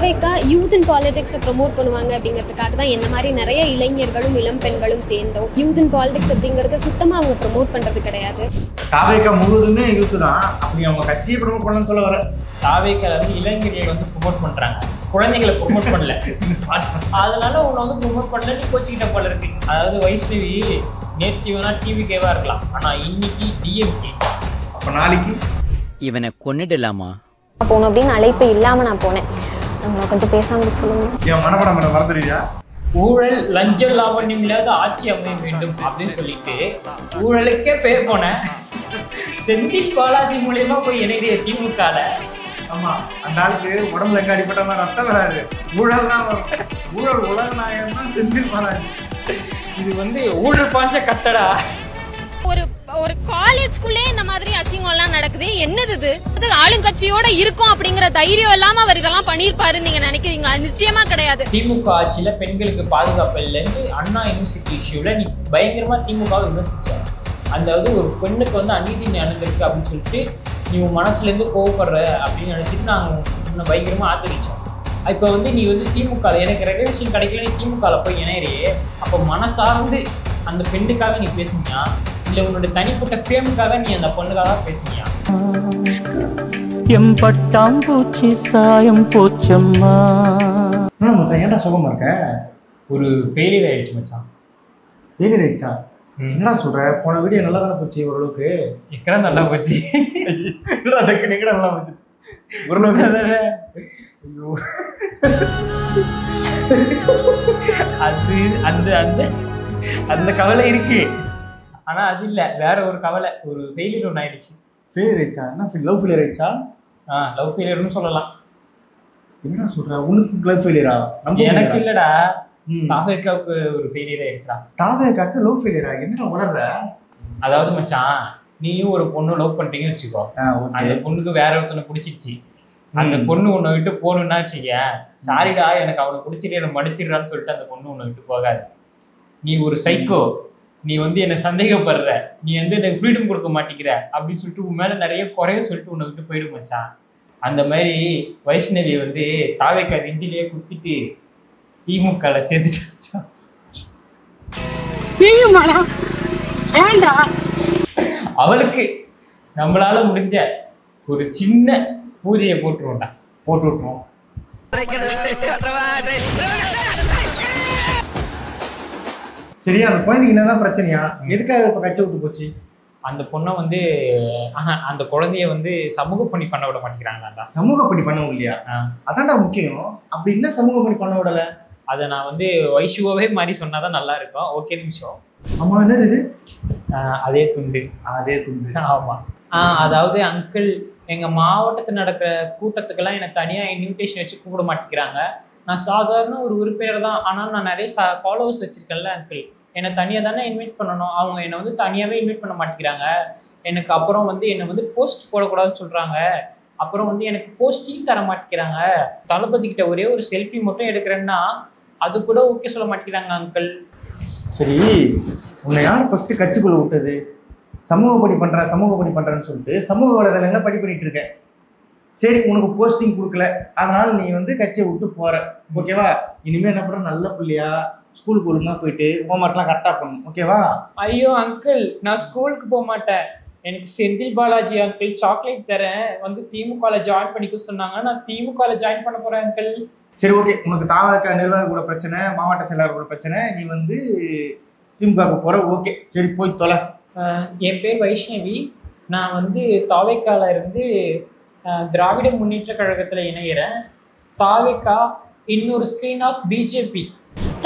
தாவேக்கா youth இன் பாலிடிக்ஸை promote பண்ணுவாங்க அப்படிங்கிறதுக்காக தான் என்ன மாதிரி நிறைய இளைஞர்களும் இளம் பெண்களும் சேர்ந்தோம். யூத் இன் பாலிடிக்ஸ் அப்படிங்கிறத சுத்தமாக அவங்க ப்ரொமோட் பண்ணுறது கிடையாது. தாவேக்கா முழுவதுமே யூத் தான். அப்படி அவங்க கட்சியை ப்ரொமோட் பண்ணலன்னு சொல்ல வர. தாவேக்கால வந்து இளைஞர்களை வந்து ப்ரொமோட் பண்ணுறாங்க, குழந்தைகளை ப்ரொமோட் பண்ணல. அதனால உன்னை வந்து ப்ரொமோட் பண்ணல, நீ கோச்சிக்கிட்ட போல இருக்கு. அதாவது வைஷ்ணவி நேற்று வேணா டிவிகேவா இருக்கலாம், ஆனால் இன்னைக்கு டிஎம்கே. அப்போ நாளைக்கு இவனை கொன்னுடலாமா போகணும் அப்படின்னு அழைப்பு இல்லாமல் நான் போனேன். அவங்கள கொஞ்சம் பேசாமல் சொல்லுங்க. என் மனப்படம் மேடம் மறந்துடுறியா? ஊழல் லஞ்ச லாவண்யம் இல்லாத ஆட்சி அமைய வேண்டும் அப்படின்னு சொல்லிட்டு ஊழலுக்கே பேர் போன செந்தில் பாலாஜி மூலியமா போய் இணைய திமுகல. ஆமா, அந்த ஆளுக்கு உடம்புல எங்க அடிப்பட்ட ரத்தம் வராது, ஊழல் தான் வரும். ஊழல் உலக நாயகம் தான் செந்தில் பாலாஜி. இது வந்து ஊழல் பாஞ்ச கட்டடா. ஒரு காலேஜ்குள்ளே இந்த மாதிரி அசிங்கம்லாம் நடக்குது. என்னது இது? ஆளுங்கட்சியோட இருக்கும் அப்படிங்கிற தைரியம் இல்லாம அவர் இதெல்லாம் பண்ணிருப்பாரு நீங்க நினைக்கிறீங்களா? நிச்சயமா கிடையாது. திமுக ஆட்சியில பெண்களுக்கு பாதுகாப்பு இல்லைன்னு அண்ணா யூனிவர்சிட்டி இஷ்யூல நீ பயங்கரமா திமுக விமர்சிச்ச. அதாவது ஒரு பெண்ணுக்கு வந்து அநீதி நடந்திருக்கு அப்படின்னு சொல்லிட்டு நீ உன் மனசுல இருந்து கோவப்படுற அப்படின்னு நினைச்சிட்டு நாங்கள் பயங்கரமா ஆதரிச்சோம். இப்போ வந்து நீ வந்து திமுக எனக்கு ரெகனேஷன் கிடைக்கல, நீ திமுகல போய் இணையறியே. அப்போ மனசார்ந்து அந்த பெண்ணுக்காக நீ பேசுனியா, இல்லை உன்னோட தனிப்பட்ட ஃபேமுக்காக நீ அந்த பொண்ணுக்காக பேசுனியா? எம்பட்டாம் பூச்சி சாயம் போச்சம்மா. மச்சான் ஏன்டா சுகமா இருக்க? ஒரு ஃபெயிலியர் ஆயிடுச்சு மச்சான். ஃபெயிலியர் ஆயிடுச்சா? என்ன சொல்ற? போன வீடியோ நல்லா தானே போச்சு ஓரளவுக்கு. எக்கடா நல்லா போச்சு. நல்லா போச்சு ஓரளவுக்கு. ஐயோ, அது அந்த அந்த அந்த கவலை இருக்கு, ஆனா அது இல்ல, வேற ஒரு கவலை, ஒரு ஃபெயிலியர் ஒன்று ஆயிடுச்சு. ஃபெயிலியர் ஆயிடுச்சா? என்ன லவ் ஃபெயிலியர் ஆயிடுச்சா? லவ் ஃபெயிலியர்னு சொல்லலாம். என்ன சொல்ற? உனக்கு லவ் ஃபெயிலியரா? எனக்கு இல்லடா, தாவேக்காவுக்கு ஒரு ஃபெயிலியர் ஆயிடுச்சா. தாவேக்காக்கு லவ் ஃபெயிலியரா? என்ன உணர்ற? அதாவது மச்சான், நீயும் ஒரு பொண்ணு லவ் பண்ணிட்டீங்கன்னு வச்சுக்கோ, அந்த பொண்ணுக்கு வேற ஒருத்தனை பிடிச்சிருச்சு. அந்த பொண்ணு உன்னை விட்டு போகணும்னா வச்சுக்க, சாரிடா எனக்கு அவனை பிடிச்சிட்டு என்னை மடிச்சிடுறான்னு சொல்லிட்டு அந்த பொண்ணு உன்னை விட்டு போகாது. நீ ஒரு சைக்கோ, நீ வந்து என்னை சந்தேகப்படுற, நீ வந்து எனக்கு ஃப்ரீடம் கொடுக்க மாட்டேங்கிற அப்படின்னு சொல்லிட்டு உன் மேலே நிறைய குறைய சொல்லிட்டு உன்னை விட்டு போயிடும் மச்சான். அந்த மாதிரி வைஷ்ணவியை வந்து தாவேக்கா நெஞ்சிலேயே குத்திட்டு திமுகல சேர்த்துட்டு அவளுக்கு நம்மளால முடிஞ்ச ஒரு சின்ன பூஜையை போட்டு விட்டுருவோம். சரியா? அந்த குழந்தைக்கு என்னதான் பிரச்சனையா? எதுக்காக இப்ப கட்சி விட்டு போச்சு? அந்த பொண்ணை வந்து அந்த குழந்தைய வந்து சமூக பணி பண்ண விட மாட்டேங்கிறாங்களா? சமூக பணி பண்ண இல்லையா? அதான்டா முக்கியம். அப்படி என்ன சமூக பணி பண்ண விடல? அதை நான் வந்து வைஷுவாவே மாதிரி சொன்னாதான் நல்லா இருக்கும். ஓகே நிமிஷம். ஆமா, என்னது? அதே துண்டு. ஆமா. அதாவது அங்கிள், எங்க மாவட்டத்தில் நடக்கிற கூட்டத்துக்கெல்லாம் என்னை தனியா இன்விடேஷன் வச்சு கூப்பிட மாட்டேங்கிறாங்க. நான் சாதாரண ஒரு உறுப்பினர் தான், ஆனால் நான் நிறைய ஃபாலோவர்ஸ் வச்சிருக்கேன்ல அங்கிள், என்னை தனியாக தானே இன்வைட் பண்ணணும். அவங்க என்னை வந்து தனியாகவே இன்வைட் பண்ண மாட்டேங்கிறாங்க. எனக்கு அப்புறம் வந்து என்னை வந்து போஸ்ட் போடக்கூடாதுன்னு சொல்கிறாங்க. அப்புறம் வந்து எனக்கு போஸ்டிங் தர மாட்டேங்கிறாங்க. தளபதி கிட்ட ஒரே ஒரு செல்ஃபி மட்டும் எடுக்கிறேன்னா அது கூட ஓகே சொல்ல மாட்டேங்கிறாங்க அங்கிள். சரி, உன்னை யார் ஃபர்ஸ்ட் கட்சிக்குள்ள விட்டது? சமூக பணி பண்றேன்னு சொல்லிட்டு சமூக வலைதளங்களை படி பண்ணிட்டு இருக்கேன். சரி, உனக்கு போஸ்டிங் கொடுக்கல, அதனால நீ வந்து கட்சியை விட்டு போற. ஓகேவா? இனிமே என்ன பண்ற? நல்ல பிள்ளையா ஸ்கூலுக்கு ஒழுங்கா போயிட்டு ஹோம்ஒர்க்லாம் கரெக்டா பண்ணணும். ஓகேவா? ஐயோ அங்கிள், நான் ஸ்கூலுக்கு போக மாட்டேன். எனக்கு செந்தில் பாலாஜி அங்கிள் சாக்லேட் தரேன், வந்து திமுகல ஜாயின் பண்ணிக்க சொன்னாங்க. நான் திமுகல ஜாயின் பண்ண போறேன் அங்கிள். சரி, ஓகே. உனக்கு தாவேக்கா நிர்வாக கூட பிரச்சனை, மாவட்ட செயலாளர் கூட பிரச்சனை, நீ வந்து திமுகவுக்கு போற. ஓகே, சரி போய் தொலை. என் பேர் வைஷ்ணவி. நான் வந்து தாவேக்கால இருந்து திராவிட முன்னேற்ற கழகத்தில் இணைகிறேன். தாவேக்கா இன்னொரு ஸ்க்ரீன் ஆஃப் பிஜேபி.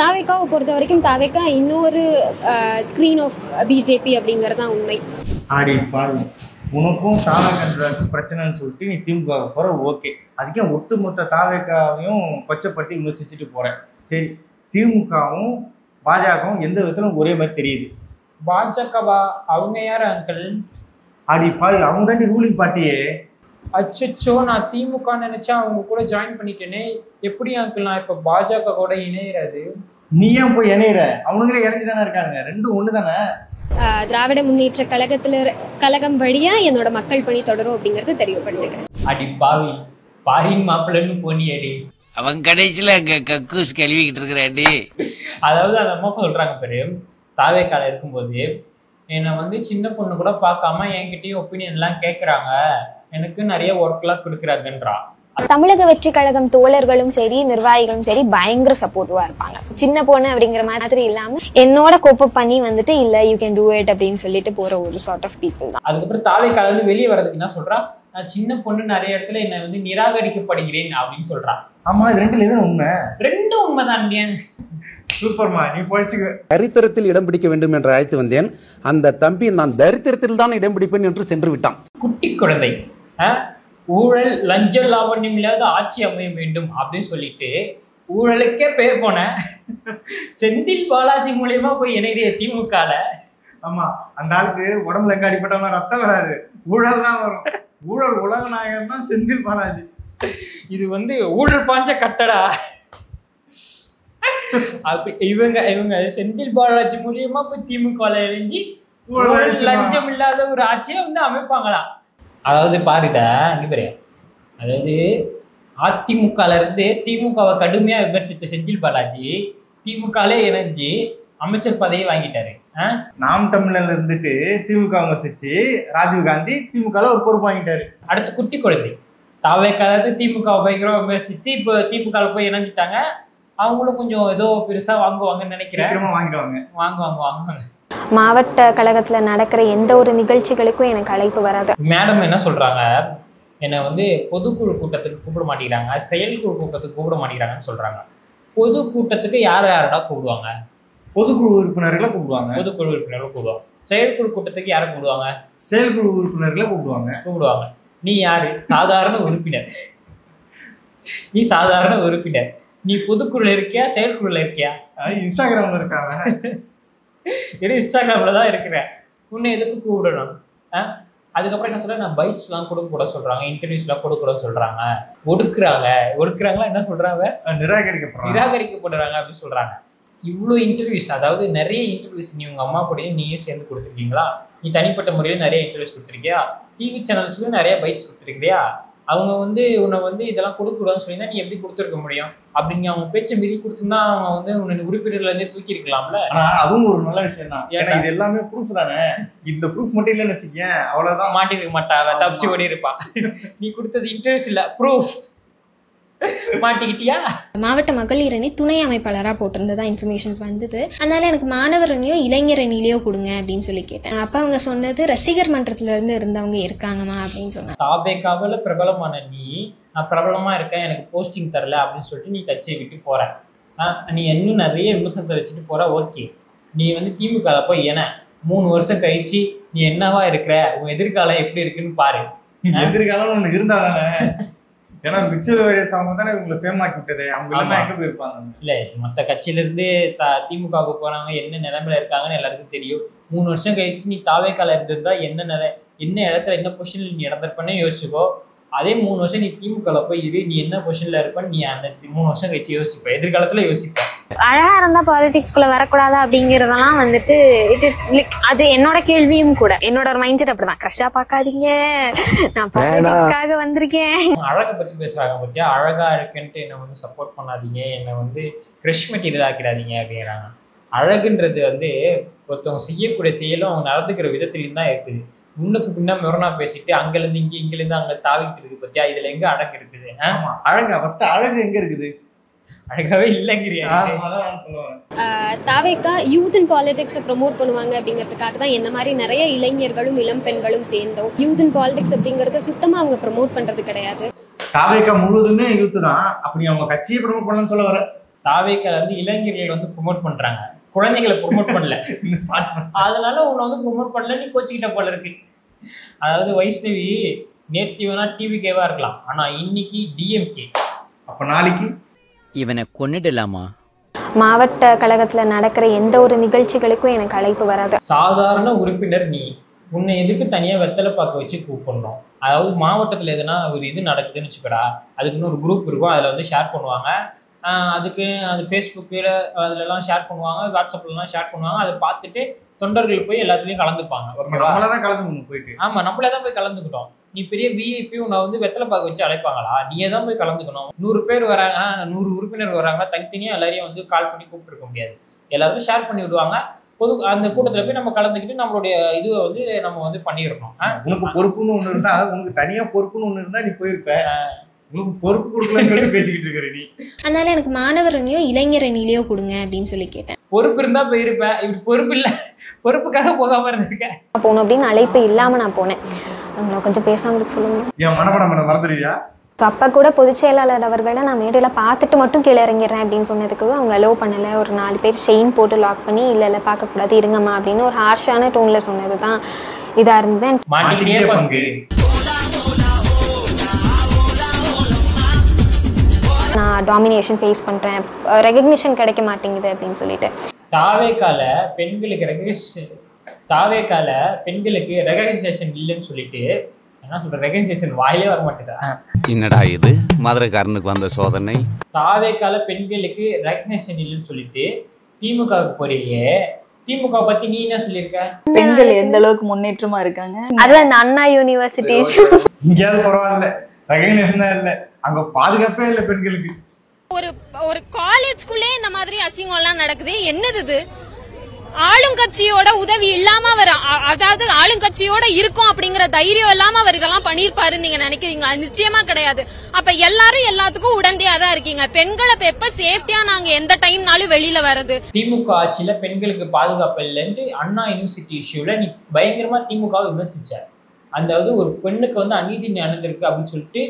தாவேக்காவை பொறுத்த வரைக்கும் தாவேக்கா இன்னொரு ஸ்க்ரீன் ஆஃப் பிஜேபி அப்படிங்கிறது தான் உண்மை. ஆடி பாடி, உனக்கும் தாவேக்கா பிரச்சனைன்னு சொல்லிட்டு நீ திமுக போற. ஓகே, அதுக்கே ஒட்டுமொத்த தாவேக்காவையும் கொச்சப்படுத்தி விமர்சிச்சுட்டு போறேன். சரி, திமுகவும் பாஜகவும் எந்த விதத்திலும் ஒரே மாதிரி தெரியுது. பாஜகவா? அவங்க யார் அங்கிள்? ஆடி பாடி, அவங்க தாண்டி ரூலிங் பார்ட்டியே. அச்சோ, நான் திமுக நினைச்சா அவங்க கூட ஜாயின் பண்ணிட்டேனே. எப்படி அங்கிள் நான் இப்போ பாஜக கூட இணையிறது? நீ ஏன் போய் இணையிற? அவனுங்களே இணைஞ்சு தானே இருக்காங்க, ரெண்டும் ஒன்று தானே. திராவிட முன்னேற்ற கழகம் வழியா என்னோட மக்கள் பணி தொடரும் அப்படிங்கறது தெரியப்படுத்துகிறேன். அடி பாவி, பாரின் மாப்பிள்ளன்னு போனியடி. அவன் கடைசியில் அங்கே கக்கூஸ் கழுவிக்கிட்டு இருக்கிறாண்டி. அதாவது அந்த அம்மா சொல்றாங்க பேரு, தாவேக்கால இருக்கும்போது என்னை வந்து சின்ன பொண்ணு கூட பார்க்காம என்கிட்டயும் ஒப்பீனியன்லாம் கேட்குறாங்க, எனக்கு நிறைய ஒர்க்லாம் கொடுக்குறாங்கன்றா. தமிழக வெற்றி கழகம் தோழர்களும் சரி நிர்வாகிகளும் சரி பயங்கர சப்போர்ட்டிவா இருப்பாங்க. சின்ன பொண்ணு அப்படிங்கிற மாதிரி இல்லாம என்னோட கோப்பப் பண்ணி வந்துட்டு இல்ல யூ கேன் டூ இட் அப்படின்னு சொல்லிட்டு போற ஒரு சார்ட் ஆஃப் பீப்புள் தான். அதுக்கப்புறம் தாவேக்கால இருந்து வெளியே வர்றதுக்கு என்ன சொல்றா, நான் சின்ன பொண்ணு நிறைய இடத்துல என்னை வந்து நிராகரிக்கப்படுகிறேன் அப்படின்னு சொல்றா. ஆமா, இது ரெண்டுல எதுவும் உண்மை? ரெண்டும் உண்மைதான். சூப்பர்மா, நீ படிச்சுக்க. தரித்திரத்தில் இடம் பிடிக்க வேண்டும் என்று அழைத்து வந்தேன். அந்த தம்பி நான் தரித்திரத்தில் தான் இடம் பிடிப்பேன் என்று சென்று விட்டான். குட்டி குழந்தை ஊழல் லஞ்ச லாவண்யம் இல்லாத ஆட்சி அமைய வேண்டும் அப்படின்னு சொல்லிட்டு ஊழலுக்கே பேர் போன செந்தில் பாலாஜி மூலியமா போய் இணைய திமுகல. ஆமா, அந்த ஆளுக்கு உடம்புல எங்க அடிப்பட்டவங்க ரத்தம் வராது, ஊழல் தான் வரும். ஊழல் உலக நாயகன் தான் செந்தில் பாலாஜி. இது வந்து ஊழல் பாஞ்ச கட்டடா. அப்படி இவங்க செந்தில் பாலாஜி மூலியமா போய் திமுக இணைஞ்சி லஞ்சம் இல்லாத ஒரு ஆட்சியை வந்து அமைப்பாங்களாம். அதாவது பாருத அங்கே பேரு, அதாவது அதிமுகல இருந்து திமுகவை கடுமையா விமர்சிச்ச செந்தில் பாலாஜி திமுகலே இணைஞ்சு அமைச்சர் பதவியை வாங்கிட்டாரு. நாம் தமிழர்ல இருந்துட்டு திமுக விமர்சிச்சு ராஜீவ்காந்தி திமுகல ஒரு பொறுப்பு வாங்கிட்டாரு. அடுத்து குட்டி குழந்தை தாவேக்கால திமுக பயங்கரமா விமர்சிச்சு இப்போ திமுக போய் இணைஞ்சிட்டாங்க. அவங்களும் கொஞ்சம் ஏதோ பெருசா வாங்குவாங்கன்னு நினைக்கிறேன். வாங்குவாங்க. மாவட்ட கழகத்துல நடக்கிற எந்த ஒரு நிகழ்ச்சிகளுக்கும் எனக்கு அழைப்பு வராது. மேடம் என்ன சொல்றாங்க, என்னை வந்து பொதுக்குழு கூட்டத்துக்கு கூப்பிட மாட்டேங்கிறாங்க, செயற்குழு கூட்டத்துக்கு கூப்பிட மாட்டேங்கிறாங்கன்னு சொல்றாங்க. பொது கூட்டத்துக்கு யாரடா கூப்பிடுவாங்க? பொதுக்குழு உறுப்பினர்களை கூப்பிடுவாங்க. பொதுக்குழு உறுப்பினர்களை கூப்பிடுவாங்க. செயற்குழு கூட்டத்துக்கு யாரை கூப்பிடுவாங்க? செயற்குழு உறுப்பினர்களை கூப்பிடுவாங்க. நீ யாரு? சாதாரண உறுப்பினர். நீ சாதாரண உறுப்பினர். நீ பொதுக்குழுல இருக்கியா செயற்குழுல இருக்கியா? இன்ஸ்டாகிராம்ல இருக்காங்க. இன்ஸ்டாகிராம்ல தான் இருக்கிறேன். உன்னை எதுக்கு கூப்பிடணும்? அதுக்கப்புறம் என்ன சொல்ற, நான் பைட்ஸ்லாம் கொடுக்க கூட சொல்றாங்க, இன்டர்வியூஸ்லாம் கொடுக்க கூட சொல்றாங்க, ஒடுக்குறாங்களா என்ன சொல்றாங்க, நிராகரிக்கப்படுறாங்க அப்படின்னு சொல்றாங்க. இவ்வளோ இன்டர்வியூஸ், அதாவது நிறைய இன்டர்வியூஸ் நீ உங்க அம்மா கூடயும் நீயும் சேர்ந்து கொடுத்துருக்கீங்களா? நீ தனிப்பட்ட முறையில் நிறைய இன்டர்வியூஸ் கொடுத்துருக்கியா? டிவி சேனல்ஸ்க்கு நிறைய பைட்ஸ் கொடுத்துருக்கியா? அவங்க வந்து உன்னை வந்து இதெல்லாம் கொடுக்கூடாதுன்னு சொல்லியிருந்தா நீ எப்படி கொடுத்துருக்க முடியும்? அப்படிங்க அவங்க பேச்சை மீறி கொடுத்துருந்தா அவங்க வந்து உன்னை உறுப்பினர்ல இருந்தே தூக்கி இருக்கலாம்ல. அதுவும் ஒரு நல்ல விஷயம் தான். ஏன்னா இது எல்லாமே ப்ரூஃப் தானே. இந்த ப்ரூஃப் மட்டும் இல்லைன்னு வச்சுக்கேன், அவ்வளவுதான். மாட்டிருக்க மாட்டா, தப்பிச்சு ஓடி இருப்பா. நீ கொடுத்தது இன்டர்வியூஸ் இல்ல, ப்ரூஃப். மாட்டிக்கிட்டியா? மாவட்ட மகளிர் அணி துணை அமைப்பாளராக போட்டிருந்ததா இன்ஃபர்மேஷன்ஸ் வந்தது. அதனால எனக்கு மாணவர் அணியோ இளைஞர் அணிலையோ கொடுங்க அப்படின்னு சொல்லி கேட்டேன். அப்ப அவங்க சொன்னது ரசிகர் மன்றத்துல இருந்து இருந்தவங்க இருக்காங்கம்மா அப்படின்னு சொன்னாங்க. தாவேக்காவில் பிரபலமான நீ, நான் பிரபலமா இருக்கேன் எனக்கு போஸ்டிங் தரல அப்படின்னு சொல்லிட்டு நீ கட்சியை விட்டு போற. நீ இன்னும் நிறைய விமர்சனத்தை வச்சுட்டு போற. ஓகே, நீ வந்து திமுக போய் 3 வருஷம் கழிச்சு நீ என்னவா இருக்கிற, உன் எதிர்காலம் எப்படி இருக்குன்னு பாரு. எதிர்காலம் ஒண்ணு இருந்தா தானே. ஏன்னா மிச்சல் வைரஸ் அவங்க தானே இவங்களை ஃபேமாக்கி விட்டது. அவங்க எல்லாம் எங்க போயிருப்பாங்க? இல்ல, மற்ற கட்சியில இருந்து திமுகவுக்கு போனவங்க என்ன நிலைமையில இருக்காங்கன்னு எல்லாருக்கும் தெரியும். 3 வருஷம் கழிச்சு நீ தாவேக்கால இருந்திருந்தா என்ன இடத்துல என்ன பொசிஷன்ல நீ இறந்திருப்பன்னு யோசிச்சுக்கோ. அதே 3 வருஷம் நீ திமுகல போய் இரு, நீ என்ன பொசிஷன்ல இருப்பன்னு நீ அந்த 3 வருஷம் கழிச்சு யோசிப்ப, எதிர்காலத்துல யோசிப்ப. அழகா இருந்தா பாலிடிக்ஸ்குள்ள வரக்கூடாதா அப்படிங்கறதெல்லாம் வந்துட்டு அது என்னோட கேள்வியும் கூட. என்னோட ஒரு மைண்ட் செட் அப்படிதான். கஷ்டா பாக்காதீங்க, நான் பாலிடிக்ஸ்க்காக வந்திருக்கேன். அழகை பத்தி பேசுறாங்க பத்தியா, அழகா இருக்குன்ட்டு என்னை வந்து சப்போர்ட் பண்ணாதீங்க, என்னை வந்து கிரஷ் மெட்டீரியல் ஆக்கிடாதீங்க அப்படிங்கிறாங்க. அழகுன்றது வந்து ஒருத்தவங்க செய்யக்கூடிய செயலும் அவங்க நடந்துக்கிற விதத்திலையும் தான் இருக்குது. முன்னுக்கு பின்னா முரணா பேசிட்டு அங்கிருந்து இங்கிருந்து அங்க தாவிட்டு இருக்கு பத்தியா, இதுல எங்க அழகு இருக்குது? அழகு எங்க இருக்குது? அழகாவே இல்லைங்கிறியா? தாவேக்கா யூத் இன் பாலிடிக்ஸை ப்ரமோட் பண்ணுவாங்க அப்படிங்கிறதுக்காக தான் என்ன மாதிரி நிறைய இளைஞர்களும் இளம் பெண்களும் சேர்ந்தோம். யூத் இன் பாலிடிக்ஸ் அப்படிங்கறத சுத்தமா அவங்க ப்ரமோட் பண்றது கிடையாது. தாவேக்கா முழுவதுமே யூத் தான். அப்படி அவங்க கட்சியை ப்ரமோட் பண்ணணும்னு சொல்ல வர. தாவேக்கால வந்து இளைஞர்கள் வந்து ப்ரமோட் பண்றாங்க, குழந்தைகளை ப்ரமோட் பண்ணல. அதனால உன்னை வந்து ப்ரமோட் பண்ணல, நீ கோச்சிக்கிட்ட போல இருக்கு. அதாவது வைஷ்ணவி நேற்று வேணா டிவிகேவா இருக்கலாம், ஆனா இன்னைக்கு டிஎம்கே. அப்ப நாளைக்கு இவனை கொன்னுடலாமா? மாவட்ட கழகத்துல நடக்கிற எந்த ஒரு நிகழ்ச்சிகளுக்கும் எனக்கு அழைப்பு வராது. சாதாரண உறுப்பினர் நீ, உன்னை எதுக்கு தனியா வெத்தலை பார்க்க வச்சு கூப்பிடணும்? அதாவது மாவட்டத்துல எதுனா ஒரு இது நடக்குதுன்னு வச்சுக்கடா, அதுக்குன்னு ஒரு குரூப் இருக்கும், அதுல வந்து ஷேர் பண்ணுவாங்க. அதுக்கு அது ஃபேஸ்புக்கில் அதுலலாம் ஷேர் பண்ணுவாங்க, வாட்ஸ்அப்லலாம் ஷேர் பண்ணுவாங்க. அதை பார்த்துட்டு தொண்டர்கள் போய் எல்லாத்துலேயும் கலந்துப்பாங்க. ஓகேவா? போயிட்டு ஆமாம், நம்மளே தான் போய் கலந்துக்கிட்டோம். நீ பெரிய விஐபி உன்னை வந்து வெத்தலை பாக்கு வச்சு அழைப்பாங்களா? நீயே தான் போய் கலந்துக்கணும். 100 பேர் வராங்கன்னா 100 உறுப்பினர்கள் வராங்கன்னா தனித்தனியாக எல்லாரையும் வந்து கால் பண்ணி கூப்பிட்டுருக்க முடியாது. எல்லாருக்கும் ஷேர் பண்ணி விடுவாங்க. அந்த கூட்டத்தில் போய் நம்ம கலந்துக்கிட்டு நம்மளுடைய இதுவை வந்து நம்ம வந்து பண்ணிடணும். உனக்கு பொறுப்புன்னு ஒன்று இருந்தா, உனக்கு தனியா பொறுப்புன்னு ஒன்று இருந்தா நீ போயிருப்ப. உனக்கு பொறுப்பு கொடுக்கலன்னு சொல்லி பேசிக்கிட்டு இருக்கிற நீ. அதனால எனக்கு மாணவர் அணியோ இளைஞர் அணியிலையோ கொடுங்க அப்படின்னு சொல்லி கேட்டேன். பொறுப்பு இருந்தா போயிருப்பேன், இப்படி பொறுப்பு இல்லை, பொறுப்புக்காக போகாம இருந்திருக்கேன். போகணும் அப்படின்னு அழைப்பு இல்லாம நான் போனேன். அவங்கள கொஞ்சம் பேசாம சொல்லுங்க. என் மனப்படம் மறந்துடுவியா? இப்போ அப்பா கூட பொதுச் செயலாளர் அவர்களை நான் மேடையில் பார்த்துட்டு மட்டும் கீழே இறங்கிடுறேன் அப்படின்னு சொன்னதுக்கு அவங்க அலோவ் பண்ணலை. ஒரு 4 பேர் செயின் போட்டு லாக் பண்ணி இல்லை பார்க்கக்கூடாது இருங்கம்மா அப்படின்னு ஒரு ஹார்ஷான டோனில் சொன்னது தான் இதாக இருந்தது. மாட்டிக்கிட்டே பங்கு. நான் டாமினேஷன் ஃபேஸ் பண்ணுறேன், ரெகக்னிஷன் கிடைக்க மாட்டேங்குது அப்படின்னு சொல்லிட்டு. தாவேக்கால பெண்களுக்கு ரெகக்னிஷன் இல்லைன்னு சொல்லிட்டு என்ன சொல்ற, ரெகக்னிஷன் வாயிலே வர மாட்டேதா? என்னடா இது மதுரைக்காரனுக்கு வந்த சோதனை? தாவேக்கால பெண்களுக்கு ரெகக்னிஷன் இல்லைன்னு சொல்லிட்டு திமுகவுக்கு போறியே, திமுக பத்தி நீ என்ன சொல்லியிருக்க? பெண்கள் எந்த அளவுக்கு முன்னேற்றமா இருக்காங்க. அதுல அந்த அண்ணா யூனிவர்சிட்டி இங்கேயாவது பரவாயில்ல, ரெகக்னிஷன் தான் இல்லை, அங்க பாதுகாப்பே இல்லை பெண்களுக்கு. ஒரு காலேஜ்குள்ளே இந்த மாதிரி அசிங்கம் எல்லாம் நடக்குது. என்னது இது? ஆளுங்கட்சியோட உதவி இல்லாம அவர், அதாவது ஆளுங்கட்சியோட இருக்கும் அப்படிங்கிற தைரியம் இல்லாம அவர் இதெல்லாம் பண்ணிருப்பாருன்னு நீங்க நினைக்கிறீங்களா? நிச்சயமா கிடையாது. அப்ப எல்லாரும் எல்லாத்துக்கும் உடந்தையா தான் இருக்கீங்க. பெண்களை எப்ப சேஃப்டியா நாங்க எந்த டைம்னாலும் வெளியில வர்றது? திமுக ஆட்சியில பெண்களுக்கு பாதுகாப்பு இல்லைன்னு அண்ணா யூனிவர்சிட்டி இஷ்யூல நீ பயங்கரமா திமுக விமர்சிச்ச. அதாவது ஒரு பெண்ணுக்கு வந்து அநீதி நடந்திருக்கு அப்படின்னு சொல்லிட்டு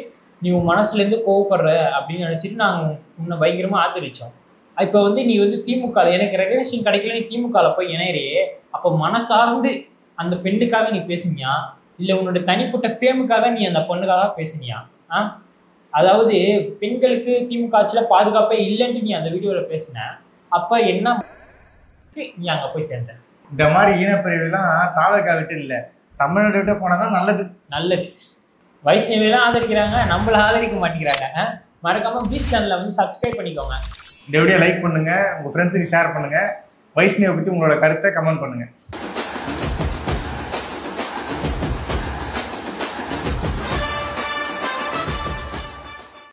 நீ உன் மனசுல இருந்து கோவப்படுற அப்படின்னு நினைச்சிட்டு நாங்க உன்னை பயங்கரமா ஆதரிச்சோம். இப்போ வந்து நீ வந்து திமுக எனக்கு ரெகக்னிஷன் கிடைக்கல, நீ திமுகவில் போய் இணையறியே, அப்போ மனசார்ந்து அந்த பெண்ணுக்காக நீ பேசுனியா இல்லை உன்னோட தனிப்பட்ட ஃபேமுக்காக நீ அந்த பொண்ணுக்காக பேசுனியா? அதாவது பெண்களுக்கு திமுக ஆட்சியில் பாதுகாப்பே இல்லைன்ட்டு நீ அந்த வீடியோவில் பேசின, அப்போ என்ன நீ அங்கே போய் சேர்ந்த? இந்த மாதிரி ஈனப்பிரிவுலாம் தாவக்கா விட்டு இல்லை, தமிழ்நாடு விட்டு போனால் தான் நல்லது. வைஷ்ணவியெல்லாம் ஆதரிக்கிறாங்க, நம்மளை ஆதரிக்க மாட்டேங்கிறாங்க. மறக்காம பீச் சேனலை வந்து சப்ஸ்கிரைப் பண்ணிக்கோங்க. இந்த வீடியோ லைக் பண்ணுங்க, உங்க ஃப்ரெண்ட்ஸுக்கு ஷேர் பண்ணுங்க, வைஷ்ணவை பற்றி உங்களோட கருத்தை கமெண்ட் பண்ணுங்க.